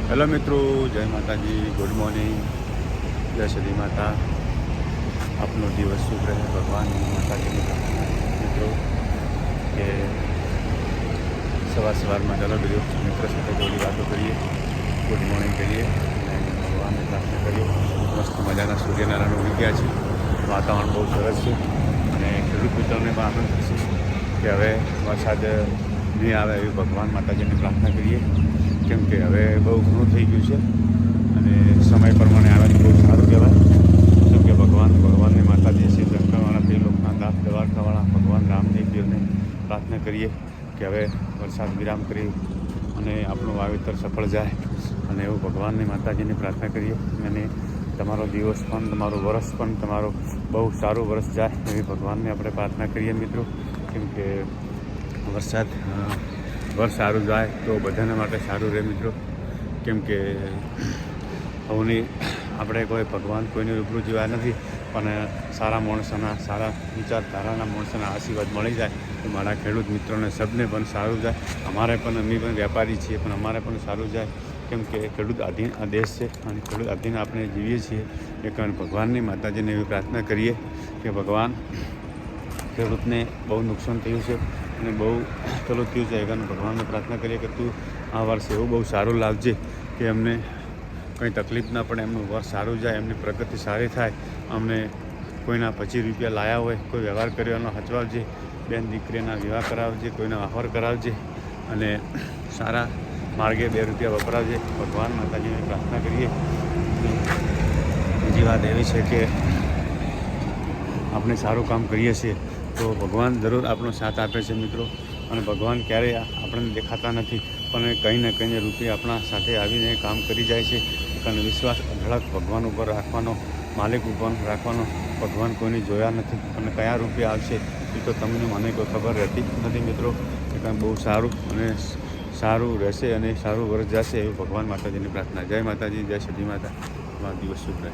Hello મિત્રો, જય માતાજી, ગુડ મોર્નિંગ, જય શ્રી માતા. આપનો દિવસ શુભ રહે. ભગવાન માતાજીની પ્રાર્થના મિત્રો કે સવારમાં ચાલો બીજો મિત્ર સાથે થોડી વાતો કરીએ, ગુડ મોર્નિંગ કરીએ અને ભગવાનને પ્રાર્થના કરીએ. મસ્ત મજાના સૂર્યનારાયણ ઉગી ગયા છે, વાતાવરણ બહુ સરસ છે અને ખેડૂત મિત્રોને પણ આનંદ થશે કે હવે વરસાદ નહીં આવે એવી ભગવાન માતાજીની પ્રાર્થના કરીએ. કેમ કે હવે બહુ ઘણું થઈ ગયું છે અને સમય પ્રમાણે આવે તો બહુ સારું કહેવાય. કેમ કે ભગવાનની માતાજી છે, શંકરવાળા તે લોકના દાસ દ્વારકાવાળા ભગવાન રામજી પીરને પ્રાર્થના કરીએ કે હવે વરસાદ વિરામ કરી અને આપણું વાવેતર સફળ જાય અને એવું ભગવાનની માતાજીની પ્રાર્થના કરીએ. અને તમારો દિવસ પણ, તમારું વર્ષ પણ તમારું બહુ સારું વર્ષ જાય એવી ભગવાનને આપણે પ્રાર્થના કરીએ મિત્રો. કેમ કે વર્ષ સારું જાય તો બધાના માટે સારું રહે મિત્રો. કેમ કે હવની આપણે કોઈ ભગવાન કોઈને રૂબરૂ જોયા નથી, પણ સારા માણસોના, સારા વિચારધારાના માણસોના આશીર્વાદ મળી જાય તો મારા ખેડૂત મિત્રોને સબને પણ સારું જાય. અમે પણ વેપારી છીએ, પણ અમારે પણ સારું જાય. કેમ કે ખેડૂત આધીન આ દેશ છે અને ખેડૂત આધીન આપણે જીવીએ છીએ. એ કારણ ભગવાનની માતાજીને એવી પ્રાર્થના કરીએ કે ભગવાન, ખેડૂતને બહુ નુકસાન થયું છે અને બહુ પેલું થયું છે. એ કારણ ભગવાનને પ્રાર્થના કરીએ કે તું આ વર્ષે એવું બહુ સારું લાવજે કે એમને કંઈ તકલીફ ના પડે, એમનું વર્ષ સારું જાય, એમની પ્રગતિ સારી થાય. અમને કોઈના 25 રૂપિયા લાયા હોય, કોઈ વ્યવહાર કર્યો એનો હચવાવજે, બેન દીકરીના વિવાહ કરાવજે, કોઈના વાહર કરાવજે અને સારા માર્ગે 2 રૂપિયા વપરાવજે. ભગવાન માતાજીને પ્રાર્થના કરીએ. બીજી વાત એવી છે કે આપણે સારું કામ કરીએ છીએ તો ભગવાન જરૂર આપણો સાથ આપે છે મિત્રો. અને ભગવાન ક્યારેય આપણને દેખાતા નથી, પણ કંઈ ને કંઈ રૂપિયા આપણા સાથે આવીને કામ કરી જાય છે. કારણ વિશ્વાસ અઢળક ભગવાન ઉપર રાખવાનો, માલિક ઉપર રાખવાનો. ભગવાન કોઈને જોયા નથી, અને કયા રૂપિયા આવશે એ તો તમને મને કોઈ ખબર રહેતી નથી મિત્રો. એ કારણ બહુ સારું અને સારું રહેશે અને સારું વર્ષ જશે એવું ભગવાન માતાજીની પ્રાર્થના. જય માતાજી, જય શ્રી માતા. તમારો દિવસ શુભ રહે.